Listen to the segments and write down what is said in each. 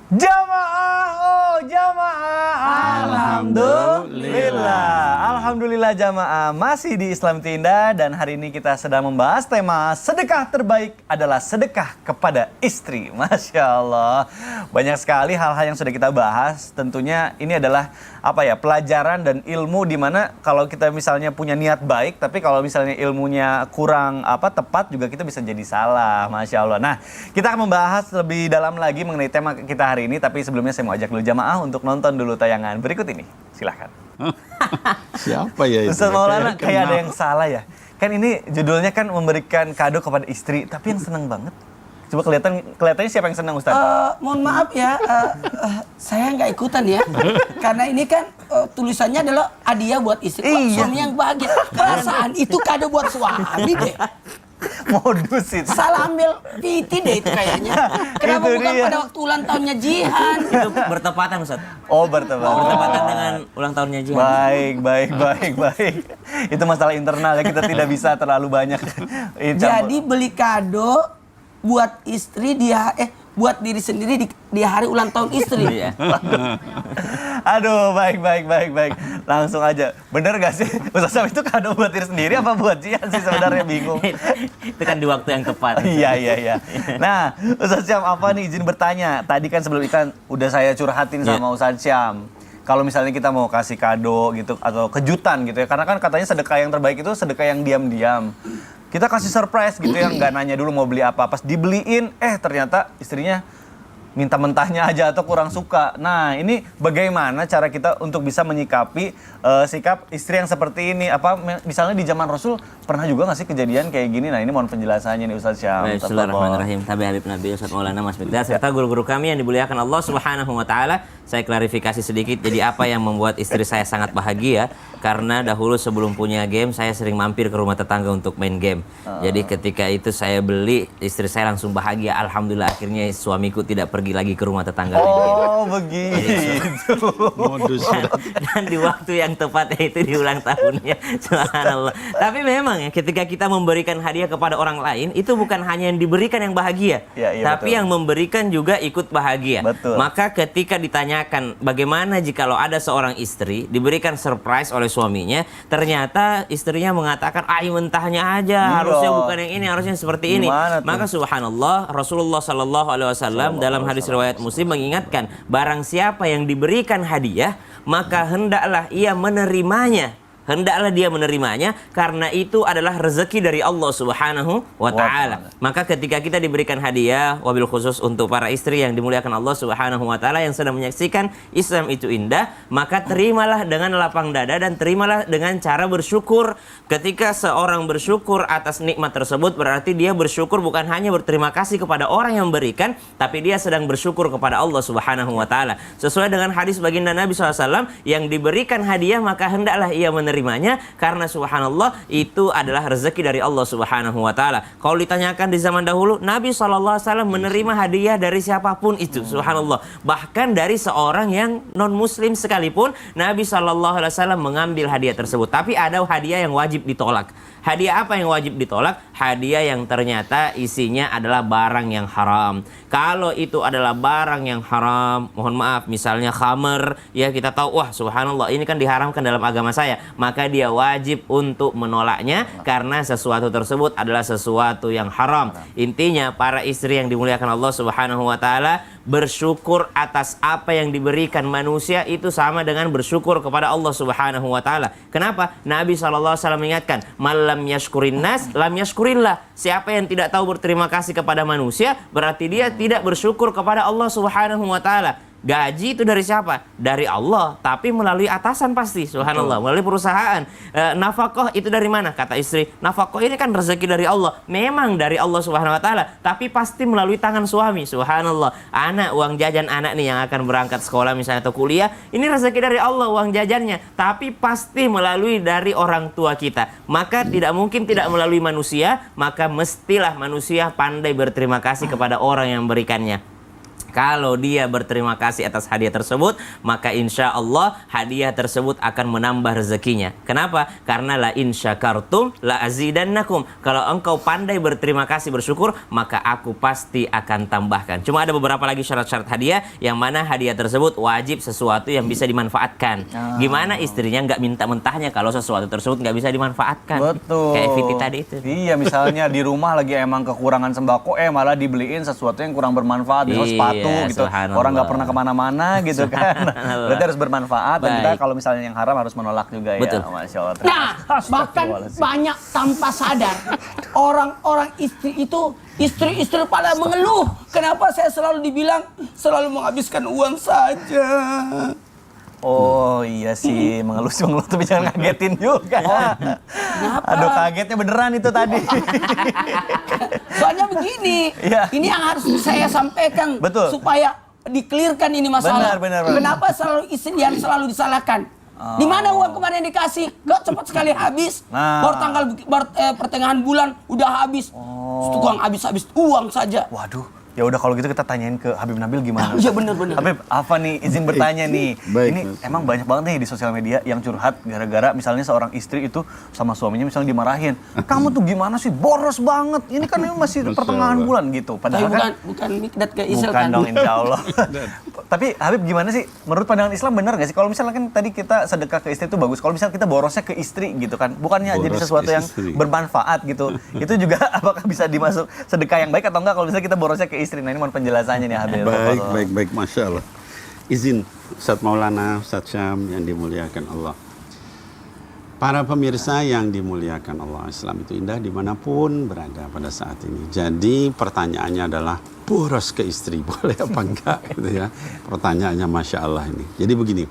Jamaah, oh jamaah, alhamdulillah. Alhamdulillah jamaah, masih di Islam Tinda dan hari ini kita sedang membahas tema sedekah terbaik adalah sedekah kepada istri. Masya Allah, banyak sekali hal-hal yang sudah kita bahas. Tentunya ini adalah pelajaran dan ilmu di mana kalau kita misalnya punya niat baik, tapi kalau misalnya ilmunya kurang tepat juga kita bisa jadi salah. Masya Allah. Nah, kita akan membahas lebih dalam lagi mengenai tema kita hari ini, tapi sebelumnya saya mau ajak dulu jamaah untuk nonton dulu tayangan berikut ini. Silahkan. Siapa ya itu? Ustaz Maulana, kayak ada yang salah ya. Kan ini judulnya kan memberikan kado kepada istri, tapi yang seneng banget. Coba kelihatannya siapa yang senang Ustaz? Mohon maaf ya, saya nggak ikutan ya. Karena ini kan tulisannya adalah hadiah buat istri. Suami yang bahagia. Perasaan itu kado buat suami deh. Modus itu. Salah ambil PT deh itu kayaknya. Kenapa Itu bukan dia. pada waktu ulang tahunnya Jihan? Itu bertepatan Ustaz. Oh, bertepatan Dengan ulang tahunnya Jihan. Baik. Itu masalah internal ya, kita tidak bisa terlalu banyak. Jadi beli kado buat istri buat diri sendiri di hari ulang tahun istri. Iya. Aduh, baik. Langsung aja. Bener gak sih? Ustaz Syam itu kado buat diri sendiri apa buat Jihan sih sebenarnya, bingung. Itu kan di waktu yang tepat. Iya. Nah, Ustaz Syam apa nih, izin bertanya. Tadi kan sebelum ikan udah saya curhatin sama Ustaz Syam. Kalau misalnya kita mau kasih kado gitu atau kejutan gitu ya. Karena kan katanya sedekah yang terbaik itu sedekah yang diam-diam. Kita kasih surprise gitu ya, nggak nanya dulu mau beli apa. Pas dibeliin, ternyata istrinya minta mentahnya aja atau kurang suka. Nah, ini bagaimana cara kita untuk bisa menyikapi sikap istri yang seperti ini? Misalnya di zaman Rasul pernah juga nggak sih kejadian kayak gini? Nah, ini mohon penjelasannya nih Ustaz Syam. Bismillahirrahmanirrahim. Tabi Habib Nabi Ustaz Maulana Mas Mikdad serta guru-guru kami yang dimuliakan Allah Subhanahu wa taala. Saya klarifikasi sedikit. Jadi apa yang membuat istri saya sangat bahagia? Karena dahulu sebelum punya game saya sering mampir ke rumah tetangga untuk main game. Jadi ketika itu saya beli, istri saya langsung bahagia. Alhamdulillah akhirnya suamiku tidak pergi lagi ke rumah tetangga. Oh, begitu. Modus. Dan di waktu yang tepat yaitu di ulang tahunnya. Subhanallah. Tapi memang ya ketika kita memberikan hadiah kepada orang lain itu bukan hanya yang diberikan yang bahagia, tapi betul. yang memberikan juga ikut bahagia. Betul. Maka ketika ditanyakan bagaimana jikalau ada seorang istri diberikan surprise oleh suaminya, ternyata istrinya mengatakan mentahnya aja, harusnya bukan yang ini, harusnya seperti ini. Maka subhanallah Rasulullah sallallahu alaihi wasallam dalam hadis riwayat Muslim mengingatkan, barang siapa yang diberikan hadiah maka hendaklah ia menerimanya. Hendaklah dia menerimanya karena itu adalah rezeki dari Allah Subhanahu wa taala. Maka ketika kita diberikan hadiah, wabil khusus untuk para istri yang dimuliakan Allah Subhanahu wa taala yang sedang menyaksikan Islam itu indah, maka terimalah dengan lapang dada dan terimalah dengan cara bersyukur. Ketika seorang bersyukur atas nikmat tersebut, berarti dia bersyukur bukan hanya berterima kasih kepada orang yang memberikan, tapi dia sedang bersyukur kepada Allah Subhanahu wa taala. Sesuai dengan hadis baginda Nabi SAW, yang diberikan hadiah maka hendaklah ia menerimanya karena subhanallah itu adalah rezeki dari Allah Subhanahu wa taala. Kalau ditanyakan di zaman dahulu, Nabi SAW menerima hadiah dari siapapun itu, subhanallah. Bahkan dari seorang yang non muslim sekalipun, Nabi SAW mengambil hadiah tersebut. Tapi ada hadiah yang wajib ditolak. Hadiah apa yang wajib ditolak? Hadiah yang ternyata isinya adalah barang yang haram. Kalau itu adalah barang yang haram, mohon maaf, misalnya khamr, ya kita tahu, wah subhanallah ini kan diharamkan dalam agama saya, maka dia wajib untuk menolaknya karena sesuatu tersebut adalah sesuatu yang haram. Intinya para istri yang dimuliakan Allah Subhanahu wa taala, bersyukur atas apa yang diberikan manusia itu sama dengan bersyukur kepada Allah Subhanahu wa taala. Kenapa? Nabi SAW mengingatkan, "Malam yashkurin nas, lam yashkurillah." Siapa yang tidak tahu berterima kasih kepada manusia, berarti dia tidak bersyukur kepada Allah Subhanahu wa taala. Gaji itu dari siapa? Dari Allah, tapi melalui atasan pasti, subhanallah, melalui perusahaan. Nafkah itu dari mana? Kata istri, nafkah ini kan rezeki dari Allah. Memang dari Allah Subhanahu wa taala, tapi pasti melalui tangan suami, subhanallah. Anak, uang jajan anak nih yang akan berangkat sekolah misalnya atau kuliah, ini rezeki dari Allah uang jajannya, tapi pasti melalui dari orang tua kita. Maka tidak mungkin tidak melalui manusia, maka mestilah manusia pandai berterima kasih kepada orang yang memberikannya. Kalau dia berterima kasih atas hadiah tersebut, maka insya Allah hadiah tersebut akan menambah rezekinya. Kenapa? Karena la in syakartum la azidannakum. Kalau engkau pandai berterima kasih, bersyukur, maka aku pasti akan tambahkan. Cuma ada beberapa lagi syarat-syarat hadiah, yang mana hadiah tersebut wajib sesuatu yang bisa dimanfaatkan. Gimana istrinya nggak minta mentahnya kalau sesuatu tersebut nggak bisa dimanfaatkan? Betul. Kayak Viti tadi itu. Iya, misalnya di rumah lagi emang kekurangan sembako, malah dibeliin sesuatu yang kurang bermanfaat, misalnya sepatu gitu. Orang nggak pernah kemana-mana gitu kan. Berarti harus bermanfaat. Dan kita kalau misalnya yang haram harus menolak juga. Betul. Ya. Masya Allah. Nah, bahkan banyak tanpa sadar orang-orang istri itu, istri-istri pada mengeluh. Kenapa saya selalu dibilang selalu menghabiskan uang saja? Oh iya sih, mengeluh tapi jangan ngagetin juga. Kenapa? Aduh, kagetnya beneran itu tadi. Soalnya begini, Iya. ini yang harus saya sampaikan Betul. supaya dikelirkan ini masalah. Benar. Kenapa selalu istri yang selalu disalahkan? Di mana uang kemarin dikasih? Kok cepat sekali habis? Nah. Pertengahan bulan udah habis. Tukang habis uang saja. Waduh. Ya udah kalau gitu kita tanyain ke Habib Nabil gimana. Iya benar-benar. Habib, apa nih izin bertanya nih. Baik, Ini Mas. emang banyak banget nih di sosial media yang curhat gara-gara misalnya seorang istri itu sama suaminya misalnya dimarahin. Kamu tuh gimana sih? Boros banget. Ini kan ini masih Masya pertengahan Allah. bulan gitu. Tapi Padahal kan bukan mikdat ke Isel bukan kan. dong, insya Allah. Tapi Habib gimana sih? Menurut pandangan Islam benar nggak sih? Kalau misalnya kan tadi kita sedekah ke istri itu bagus. Kalau misalnya kita borosnya ke istri gitu kan, bukannya jadi Boros sesuatu ke yang istri. bermanfaat gitu. Itu juga apakah bisa dimasuk sedekah yang baik atau enggak kalau misalnya kita borosnya ke istri? Nah ini mohon penjelasannya nih Habib. Baik, Masya Allah. Izin Ustadz Maulana, Ustadz Syam yang dimuliakan Allah. Para pemirsa yang dimuliakan Allah, Islam itu indah dimanapun berada pada saat ini. Jadi pertanyaannya adalah boros ke istri, boleh apa enggak gitu ya. Pertanyaannya Masya Allah ini. Jadi begini,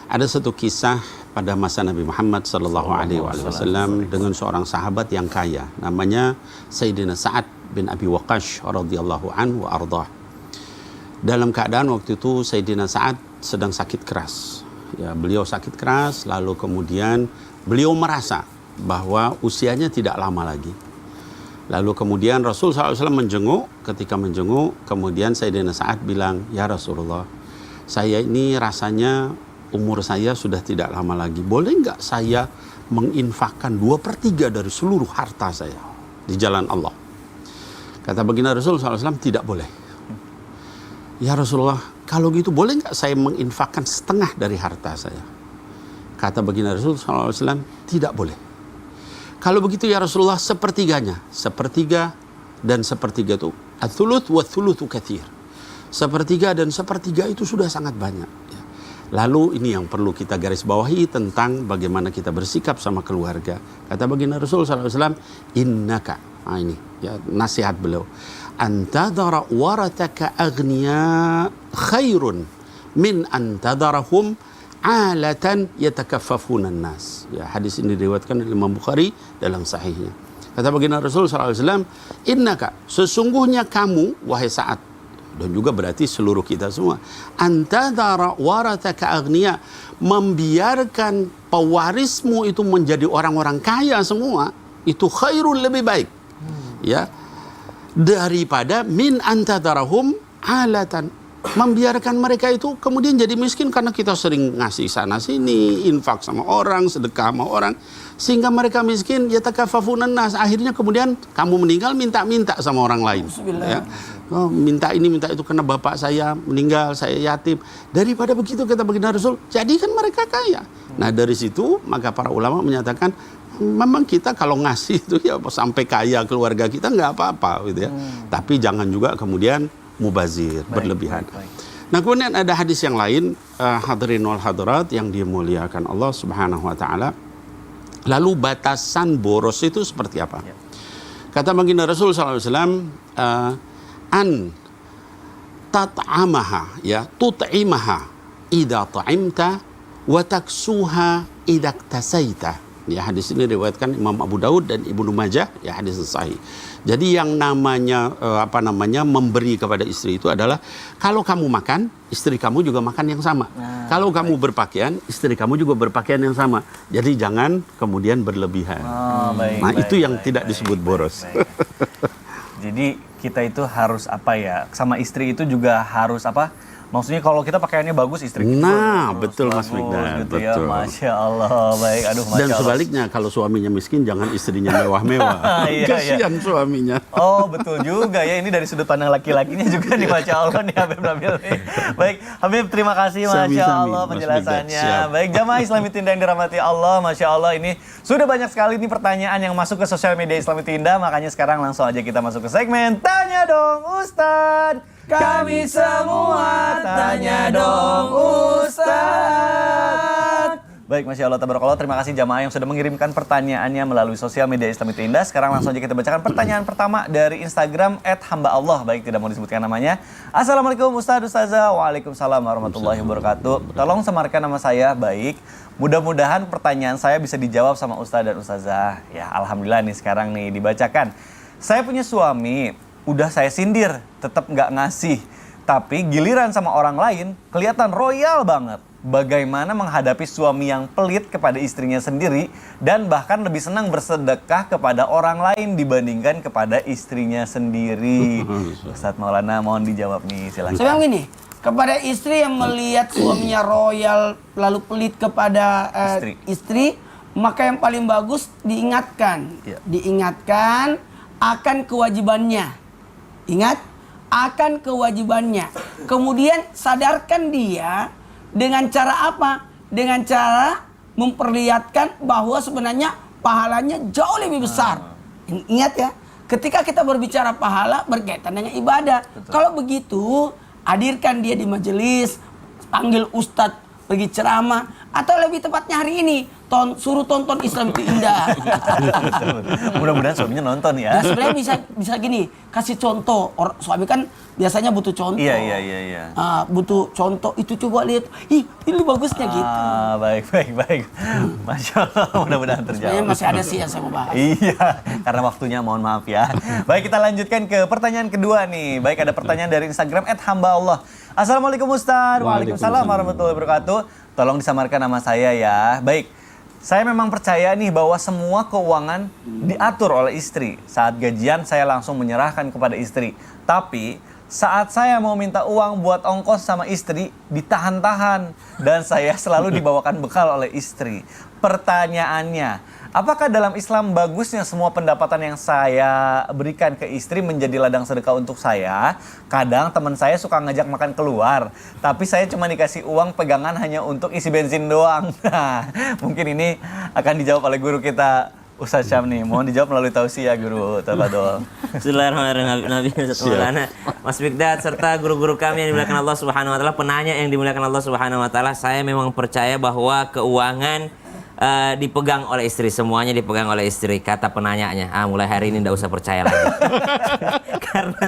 ada satu kisah pada masa Nabi Muhammad SAW dengan seorang sahabat yang kaya. Namanya Sayyidina Sa'ad bin Abi Waqqash radhiyallahu anhu wa ardah. Dalam keadaan waktu itu Sayyidina Sa'ad sedang sakit keras. Ya, beliau sakit keras, lalu kemudian beliau merasa bahwa usianya tidak lama lagi. Lalu kemudian Rasul SAW menjenguk, ketika menjenguk, kemudian Sayyidina Sa'ad bilang, "Ya Rasulullah, saya ini rasanya umur saya sudah tidak lama lagi. Boleh nggak saya menginfakkan 2/3 dari seluruh harta saya di jalan Allah?" Kata baginda Rasul SAW, "Tidak boleh." "Ya Rasulullah, kalau gitu boleh nggak saya menginfakkan setengah dari harta saya?" Kata baginda Rasul SAW, "Tidak boleh." "Kalau begitu ya Rasulullah, sepertiganya." Sepertiga dan sepertiga itu ats-tsuluts wa ats-tsulutsu katsir. Sepertiga dan sepertiga itu sudah sangat banyak. Ya. Lalu ini yang perlu kita garis bawahi tentang bagaimana kita bersikap sama keluarga. Kata baginda Rasul SAW, "Innaka," ini ya nasihat beliau, "antadara warataka aghniya khairun min antadarahum alatan yatakaffafunan nas." Ya, hadis ini diriwayatkan oleh Imam Bukhari dalam sahihnya. Kata baginda Rasul SAW, "Innaka," sesungguhnya kamu wahai Sa'ad, dan juga berarti seluruh kita semua, "antadara warataka aghniya," membiarkan pewarismu itu menjadi orang-orang kaya semua, itu khairun, lebih baik. Ya, daripada min antadarahum alatan, membiarkan mereka itu kemudian jadi miskin karena kita sering ngasih sana sini, infak sama orang, sedekah sama orang, sehingga mereka miskin, yatakaffafunan nas, akhirnya kemudian kamu meninggal minta-minta sama orang lain. Ya. Oh, minta ini minta itu karena bapak saya meninggal, saya yatim. Daripada begitu kata baginda Rasul, jadikan mereka kaya. Nah dari situ maka para ulama menyatakan memang kita kalau ngasih itu ya sampai kaya keluarga kita nggak apa-apa gitu ya. Tapi jangan juga kemudian mubazir, berlebihan. Baik. Nah kemudian ada hadis yang lain, hadirin wal hadirat yang dimuliakan Allah Subhanahu wa taala. Lalu batasan boros itu seperti apa? Ya. Kata baginda Rasul SAW, an tat'amaha, ya, tut'imaha idza ta'imta wa taksuha idza iktasaita. Ya, hadis ini diriwayatkan Imam Abu Daud dan Ibnu Majah, ya, hadis sahih. Jadi yang namanya memberi kepada istri itu adalah kalau kamu makan, istri kamu juga makan yang sama. Kalau kamu berpakaian, istri kamu juga berpakaian yang sama. Jadi jangan kemudian berlebihan. Oh, baik, Nah, baik, itu yang baik, tidak baik, disebut baik, boros. baik. Jadi kita itu harus apa ya, sama istri itu juga harus apa? Maksudnya kalau kita pakaiannya bagus, istri kita Nah, harus betul Mas bagus, Mikdad, gitu ya. betul. Masya Allah, baik. Aduh, Masya Dan Allah. sebaliknya kalau suaminya miskin jangan istrinya mewah-mewah. Iya, Kasihan suaminya. Oh, betul juga ya. Ini dari sudut pandang laki-lakinya juga nih, Masya Allah nih Habib Nabil nih. Baik, Habib terima kasih Masya Sami-sami, Allah Mas penjelasannya. Mikdad, siap. Baik, jamaah Islami Tinda yang dirahmati Allah, Masya Allah ini sudah banyak sekali nih pertanyaan yang masuk ke sosial media Islami Tinda. Makanya sekarang langsung aja kita masuk ke segmen Tanya Dong Ustadz. Kami semua tanya dong Ustadz. Baik, Masya Allah, tabarakallah. Terima kasih jamaah yang sudah mengirimkan pertanyaannya melalui sosial media Islami Tinda. Sekarang langsung aja kita bacakan pertanyaan pertama dari Instagram @hamba_Allah. Baik, tidak mau disebutkan namanya. Assalamualaikum Ustadz, Ustazah. Waalaikumsalam warahmatullahi wabarakatuh. Tolong samarkan nama saya. Baik. Mudah-mudahan pertanyaan saya bisa dijawab sama Ustadz dan Ustazah. Ya, alhamdulillah nih sekarang nih dibacakan. Saya punya suami, udah saya sindir, tetap nggak ngasih. Tapi giliran sama orang lain, kelihatan royal banget. Bagaimana menghadapi suami yang pelit kepada istrinya sendiri dan bahkan lebih senang bersedekah kepada orang lain dibandingkan kepada istrinya sendiri? Ustadz Maulana, mohon dijawab nih, silakan. Saya bilang gini, kepada istri yang melihat suaminya royal lalu pelit kepada istri, maka yang paling bagus diingatkan. Ya. Diingatkan akan kewajibannya. Ingat, akan kewajibannya. Kemudian sadarkan dia dengan cara apa? Dengan cara memperlihatkan bahwa sebenarnya pahalanya jauh lebih besar. Ingat ya, ketika kita berbicara pahala berkaitan dengan ibadah. Kalau begitu, hadirkan dia di majelis, panggil ustadz pergi ceramah, atau lebih tepatnya hari ini suruh tonton Islam itu indah. Mudah-mudahan suaminya nonton ya. Nah, sebenarnya bisa gini, kasih contoh. Suami kan biasanya butuh contoh. Iya. Butuh contoh, itu coba lihat. Ih, ini bagusnya gitu. Baik. Masya Allah, mudah-mudahan terjawab. Sebenarnya masih ada sih yang saya mau bahas. Iya, karena waktunya mohon maaf ya. Baik, kita lanjutkan ke pertanyaan kedua nih. Baik, ada pertanyaan dari Instagram @hamba_Allah. Assalamualaikum Ustadz. Waalaikumsalam warahmatullahi wabarakatuh. Tolong disamarkan nama saya ya. Baik, saya memang percaya nih bahwa semua keuangan diatur oleh istri. Saat gajian saya langsung menyerahkan kepada istri. Tapi saat saya mau minta uang buat ongkos sama istri, ditahan-tahan. Dan saya selalu dibawakan bekal oleh istri. Pertanyaannya, apakah dalam Islam bagusnya semua pendapatan yang saya berikan ke istri menjadi ladang sedekah untuk saya? Kadang teman saya suka ngajak makan keluar, tapi saya cuma dikasih uang pegangan hanya untuk isi bensin doang. Nah, mungkin ini akan dijawab oleh guru kita, Ustaz Syam nih. Mohon dijawab melalui tausiah Guru. Tafadhol. Bismillahirrahmanirrahim. Nabi Maulana, Mas Mikdad serta guru-guru kami yang dimuliakan Allah Subhanahu wa taala, penanya yang dimuliakan Allah Subhanahu wa taala, saya memang percaya bahwa keuangan dipegang oleh istri, semuanya dipegang oleh istri, kata penanyanya. Mulai hari ini nggak usah percaya lagi. Karena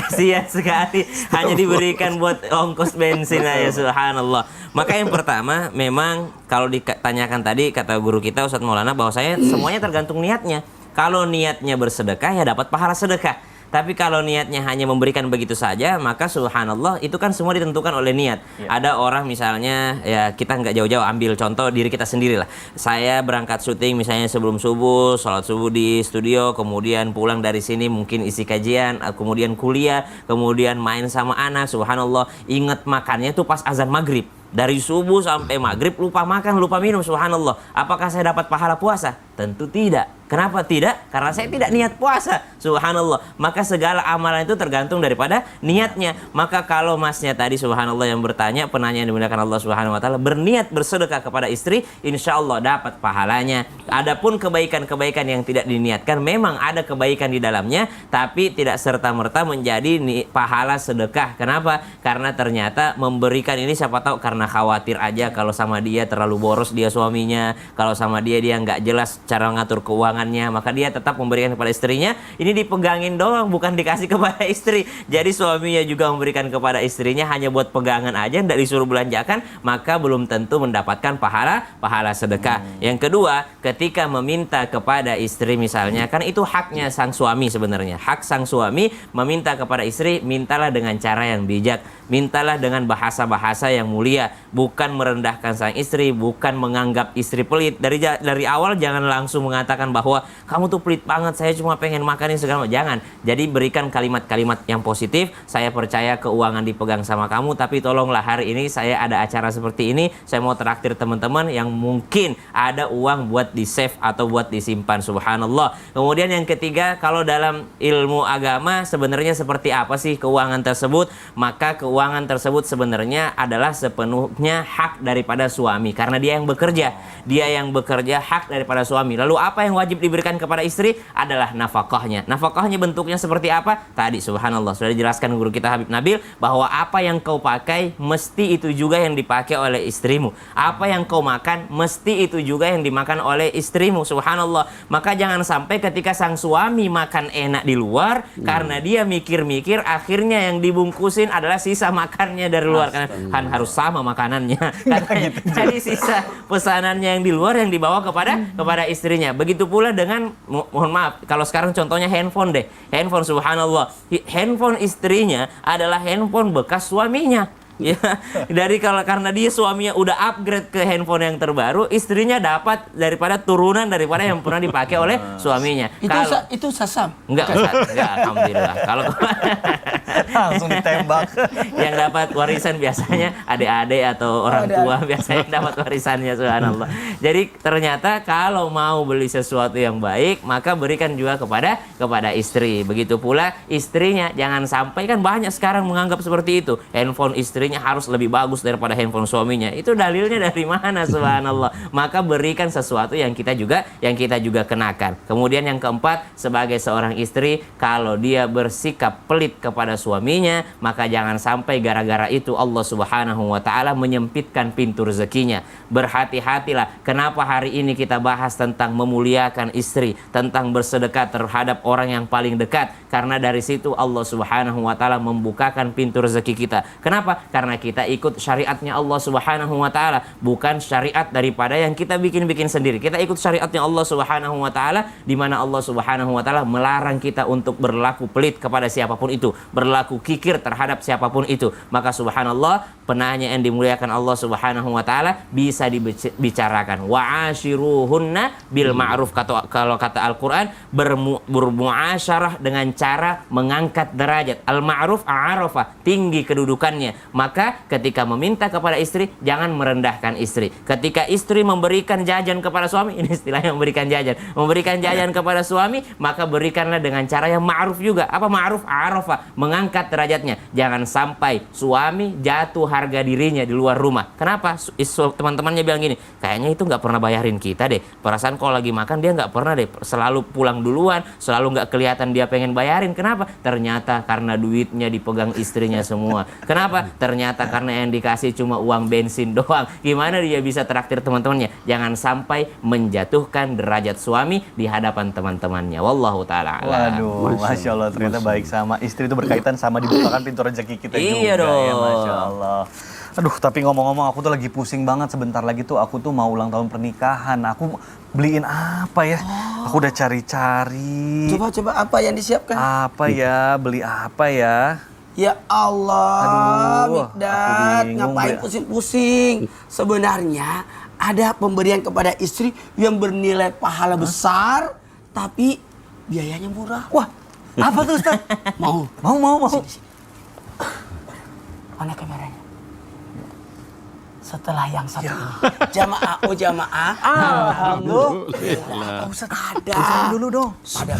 kasihan sekali hanya diberikan buat ongkos bensin aja, subhanallah. Maka yang pertama, memang kalau ditanyakan tadi kata guru kita Ustadz Maulana bahwasanya semuanya tergantung niatnya. Kalau niatnya bersedekah ya dapat pahala sedekah. Tapi kalau niatnya hanya memberikan begitu saja, maka subhanallah itu kan semua ditentukan oleh niat. Ada orang misalnya, ya kita nggak jauh-jauh ambil contoh diri kita sendiri lah. Saya berangkat syuting misalnya sebelum subuh, sholat subuh di studio, kemudian pulang dari sini mungkin isi kajian, kemudian kuliah, kemudian main sama anak, subhanallah. Ingat makannya tuh pas azan maghrib. Dari subuh sampai maghrib lupa makan, lupa minum, subhanallah. Apakah saya dapat pahala puasa? Tentu tidak. Kenapa tidak? Karena saya tidak niat puasa, subhanallah. Maka segala amalan itu tergantung daripada niatnya. Maka kalau masnya tadi subhanallah yang bertanya, penanya yang dimuliakan Allah Subhanahu wa taala, berniat bersedekah kepada istri, insya Allah dapat pahalanya. Adapun kebaikan-kebaikan yang tidak diniatkan, memang ada kebaikan di dalamnya, tapi tidak serta-merta menjadi pahala sedekah. Kenapa? Karena ternyata memberikan ini siapa tahu karena khawatir aja kalau sama dia terlalu boros dia suaminya, kalau sama dia nggak jelas cara ngatur keuangannya, maka dia tetap memberikan kepada istrinya. Ini dipegangin doang, bukan dikasih kepada istri. Jadi suaminya juga memberikan kepada istrinya hanya buat pegangan aja, tidak disuruh belanjakan, maka belum tentu mendapatkan pahala sedekah. Yang kedua, ketika meminta kepada istri misalnya, kan itu haknya sang suami sebenarnya. Hak sang suami meminta kepada istri, mintalah dengan cara yang bijak, mintalah dengan bahasa-bahasa yang mulia. dia, bukan merendahkan sang istri, bukan menganggap istri pelit. Dari awal jangan langsung mengatakan bahwa kamu tuh pelit banget, saya cuma pengen makan ini segala macam. Jangan. Jadi berikan kalimat-kalimat yang positif. Saya percaya keuangan dipegang sama kamu, tapi tolonglah hari ini saya ada acara seperti ini, saya mau traktir teman-teman yang mungkin ada uang buat di save atau buat disimpan. Subhanallah. Kemudian yang ketiga, kalau dalam ilmu agama sebenarnya seperti apa sih keuangan tersebut? Maka keuangan tersebut sebenarnya adalah sepenuhnya hak daripada suami, karena dia yang bekerja. Dia yang bekerja hak daripada suami. Lalu apa yang wajib diberikan kepada istri? Adalah nafkahnya. Nafkahnya bentuknya seperti apa? Tadi subhanallah sudah dijelaskan guru kita Habib Nabil bahwa apa yang kau pakai mesti itu juga yang dipakai oleh istrimu. Apa yang kau makan mesti itu juga yang dimakan oleh istrimu. Subhanallah. Maka jangan sampai ketika sang suami makan enak di luar karena dia mikir-mikir akhirnya yang dibungkusin adalah sisa makannya dari luar, kan harus sama makanannya. Jadi sisa pesanannya yang di luar yang dibawa kepada istrinya. Begitu pula dengan mohon maaf kalau sekarang contohnya handphone deh. Handphone subhanallah. Handphone istrinya adalah handphone bekas suaminya. Ya, karena dia suaminya udah upgrade ke handphone yang terbaru, istrinya dapat daripada turunan daripada yang pernah dipakai oleh suaminya. Itu sasam? Enggak, alhamdulillah. Kalau langsung ditembak. Yang dapat warisan biasanya adik-adik atau orang tua biasanya dapat warisannya, subhanallah. Jadi ternyata kalau mau beli sesuatu yang baik, maka berikan juga kepada istri. Begitu pula istrinya, jangan sampai kan banyak sekarang menganggap seperti itu. Handphone istrinya harus lebih bagus daripada handphone suaminya. Itu dalilnya dari mana, subhanallah. Maka berikan sesuatu yang kita juga kenakan. Kemudian yang keempat, sebagai seorang istri, kalau dia bersikap pelit kepada suaminya, maka jangan sampai gara-gara itu Allah Subhanahu wa taala menyempitkan pintu rezekinya. Berhati-hatilah. Kenapa hari ini kita bahas tentang memuliakan istri, tentang bersedekah terhadap orang yang paling dekat? Karena dari situ Allah Subhanahu wa taala membukakan pintu rezeki kita. Kenapa? Karena kita ikut syariatnya Allah Subhanahu wa taala, bukan syariat daripada yang kita bikin-bikin sendiri. Kita ikut syariatnya Allah Subhanahu wa taala, di mana Allah Subhanahu wa taala melarang kita untuk berlaku pelit kepada siapapun itu, berlaku kikir terhadap siapapun itu. Maka subhanallah, penanya yang dimuliakan Allah Subhanahu wa taala bisa dibicarakan. Wa ashiruhunna bil ma'ruf, kalau kata Al-Qur'an, bermuasyarah dengan cara mengangkat derajat. Al-ma'ruf a'arafa, tinggi kedudukannya. Maka ketika meminta kepada istri, jangan merendahkan istri. Ketika istri memberikan jajan kepada suami, ini istilahnya memberikan jajan kepada suami, maka berikanlah dengan cara yang ma'ruf juga. Apa ma'ruf? A'arafa, mengangkat derajatnya. Jangan sampai suami jatuh harga dirinya di luar rumah. Kenapa? Teman-temannya bilang gini, kayaknya itu nggak pernah bayarin kita deh. Perasaan kalau lagi makan dia nggak pernah deh, selalu pulang duluan, selalu nggak kelihatan dia pengen bayarin. Kenapa? Ternyata karena duitnya dipegang istrinya semua. Kenapa? Ternyata karena yang dikasih cuma uang bensin doang. Gimana dia bisa traktir teman-temannya? Jangan sampai menjatuhkan derajat suami di hadapan teman-temannya. Wallahu ta'ala. Waduh, Masya Allah, ternyata baik sama istri itu berkaitan sama dibukakan pintu rezeki kita juga. Iya dong. Ya, Masya Allah. Aduh, tapi ngomong-ngomong aku tuh lagi pusing banget. Sebentar lagi tuh aku tuh mau ulang tahun pernikahan. Aku beliin apa ya? Aku udah cari-cari. Coba apa yang disiapkan? Apa ya? Beli apa ya? Ya Allah, Aduh, Mikdad, ngapain pusing-pusing? Sebenarnya ada pemberian kepada istri yang bernilai pahala besar, tapi biayanya murah. Wah, apa tuh Ustaz? Mau. Sini. Mana kameranya? Setelah yang satu ini. Jamaah. Alhamdulillah. Ustaz, Ada. dulu dong. Ada.